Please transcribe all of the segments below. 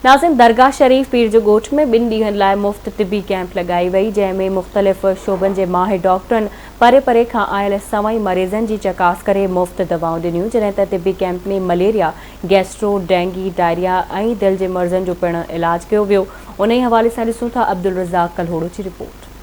नाज़िम दरगाह शरीफ पीर जो ॻोठ में 2 ॾींहनि लाइ मुफ़्त तिबी कैंप लगाई वई, जंहिंमें मुख़्तलिफ़ शोबनि जे माहिर डॉक्टरनि परे परे खां आयल सवाई मरीज़नि जी चकास करे मुफ़्त दवाऊं ॾिनियूं, जॾहिं त तिबी कैंप में मलेरिया, गैस्ट्रो, डेंगी, डायरिया ऐं दिलि जे मर्ज़नि जो पिणु इलाज कयो वियो। उन ई हवाले सां ॾिसूं था अब्दुल रज़ाक कल्होड़ो जी रिपोर्ट।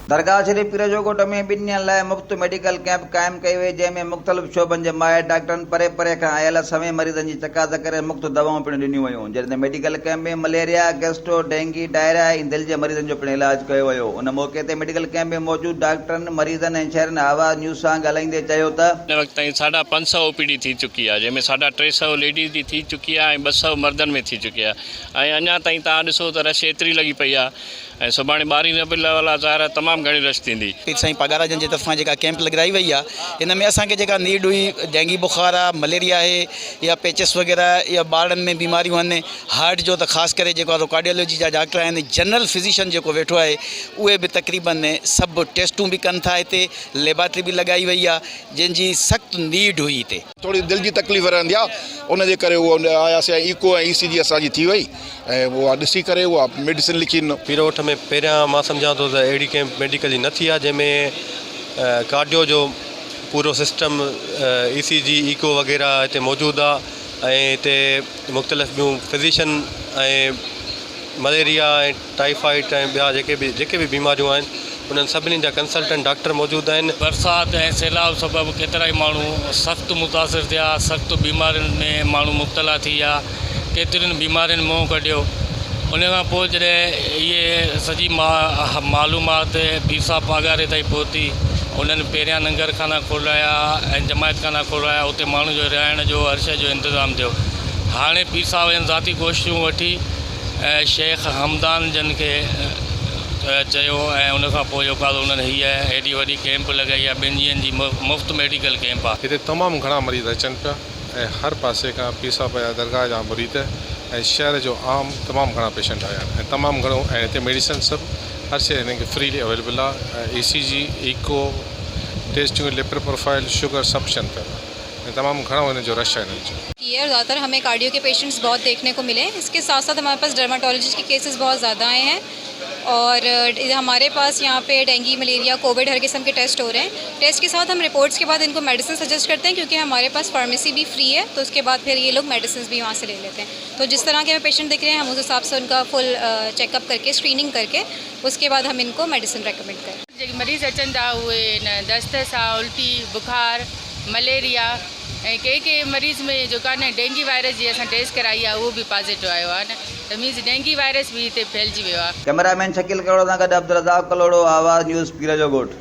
दरगाह शरीफ पीर जो ॻोठ में 2 ॾींहनि लाइ मुफ़्त मेडिकल कैंप क़ाइमु कई वई, जंहिंमें मुख़्तलिफ़ शोबनि जे माहिर डॉक्टरनि परे परे खां आयल सभई मरीज़नि जी चकास करे मुफ़्त दवाऊं पिणु ॾिनियूं वयूं, जॾहिं त मेडिकल कैंप में मलेरिया, गैस्ट्रो, डेंगी, डायरिया ऐं दिलि जे मरीज़नि जो पिणु इलाज कयो वियो। उन मौक़े ते मेडिकल कैंप में मौजूदु डॉक्टरनि मरीज़नि ऐं शहरनि आवाज़ न्यूज़ सां ॻाल्हाईंदे चयो त हिन वक़्त ताईं 550 OPD थी चुकी आहे, जंहिंमें 350 लेडीज़ जी थी चुकी आहे ऐं 200 मर्दनि में थी चुकी आहे। ऐं अञा ताईं तव्हां ॾिसो त रश एतिरी लॻी पई आहे ऐं सुभाणे 12 रबीउल अव्वल ज़ाहिर तमामु घणी रश थींदी। पीर साईं पगारा जन जे तरफ़ां जेका कैंप लॻाई वई आहे, इन में असांखे जेका नीड हुई, डेंगी बुखार आहे, मलेरिया आहे या पेचिस वग़ैरह या ॿारनि में बीमारियूं आहिनि, हार्ट जो त ख़ासि करे जेको आहे कार्डियोलॉजी जा डॉक्टर आहिनि, जनरल फिज़िशियन जेको वेठो आहे, उहे बि तक़रीबन सभु टेस्टूं बि कनि था। हिते लेबॉरेटरी बि लॻाई वई आहे, जंहिंजी सख़्तु नीड हुई। हिते थोड़ी दिलि जी तकलीफ़ रहंदी आहे, उनजे करे उहो आयासीं। इको ऐं ECG असांजी थी वई ऐं उहा ॾिसी करे उहा मेडिसिन लिखी ॾिनो। पीर ॻोठ में पहिरियां मां सम्झां थो त अहिड़ी कैंप मेडिकल जी न थी आहे, जंहिंमें कार्डियो जो पूरो सिस्टम ECG, इको वग़ैरह हिते मौजूदु आहे ऐं हिते मुख़्तलिफ़ ॿियूं फिज़िशियन ऐं मलेरिया ऐं टाइफाइड ऐं ॿिया जेके बि बीमारियूं आहिनि, उन्हनि सभिनी जा कंसल्टेंट डॉक्टर मौजूदु आहिनि। बरसाति ऐं सैलाब सबबु केतिरा ई माण्हू सख़्तु मुतासिर थिया, सख़्तु बीमारियुनि में माण्हू मुब्तला थी विया, केतिरियुनि बीमारियुनि मुंहुं कढियो। उन खां पोइ जॾहिं इहे सॼी मालूमात पीर साहिब पगारे ताईं पहुती, उन्हनि पहिरियां लंगरखाना खोलाया ऐं जमायतखाना खोलाया, उते माण्हू जो रहण जो हर शइ जो इंतज़ाम थियो। हाणे पीर साहिब जन ज़ाती कोशिशूं वठी शेख हमदान जन खे चयो ऐं उन खां पोइ जेको आहे उन्हनि हीअ हेॾी वॾी कैंप लॻाई आहे, 2 ॾींहनि जी मुफ़्त मेडिकल कैंप आहे। हिते तमामु घणा मरीज़ अचनि पिया ऐं हर पासे खां पीर साहिब जा दरगाह जा मुरीद ऐं शहर जो आम तमामु घणा पेशेंट आया आहिनि ऐं तमामु घणो ऐं हिते मेडिसिन सभु हर शइ हिन खे फ्रीली अवेलेबल आहे। ECG, echo, testing, lipid profile, sugar सभु शइ पिया ऐं तमामु घणो हिन जो रश आहे हिन जो। और ज़्यादातर हमें कार्डियो के पेशेंट्स बहुत देखने को मिले। इसके साथ साथ हमारे पास डर्माटोलॉजी के केसेस बहुत ज़्यादा आए हैं और हमारे पास यहाँ पे डेंगी, मलेरिया, कोविड हर किस्म के टेस्ट हो रहे हैं। टेस्ट के साथ हम रिपोर्ट्स के बाद इनको मेडिसिन सजेस्ट करते हैं, क्योंकि हमारे पास फार्मेसी भी फ्री है, तो उसके बाद फिर ये लोग मेडिसिन भी वहाँ से ले लेते हैं। तो जिस तरह के हमें पेशेंट दिख रहे हैं, हम उस हिसाब से उनका फुल चेकअप करके, स्क्रीनिंग करके, उसके बाद हम इनको मेडिसिन रेकमेंड करें। जेके मरीज़ अचनि था उहे दस्त सां, उल्टी, बुखार, मलेरिया ऐं के मरीज़ में जो कान्हे डेंगी वायरस जी असां टेस्ट कराई आहे, उहो बि पॉजिटिव आयो आहे न, त मीन्स डेंगी वायरस बि हिते फैलिजी वियो आहे। कैमरामैन शकील कलोड़ो सां गॾु अब्दुल रज़ाक कलोड़ो, आवाज़ न्यूज़ पीर जो ॻोठ।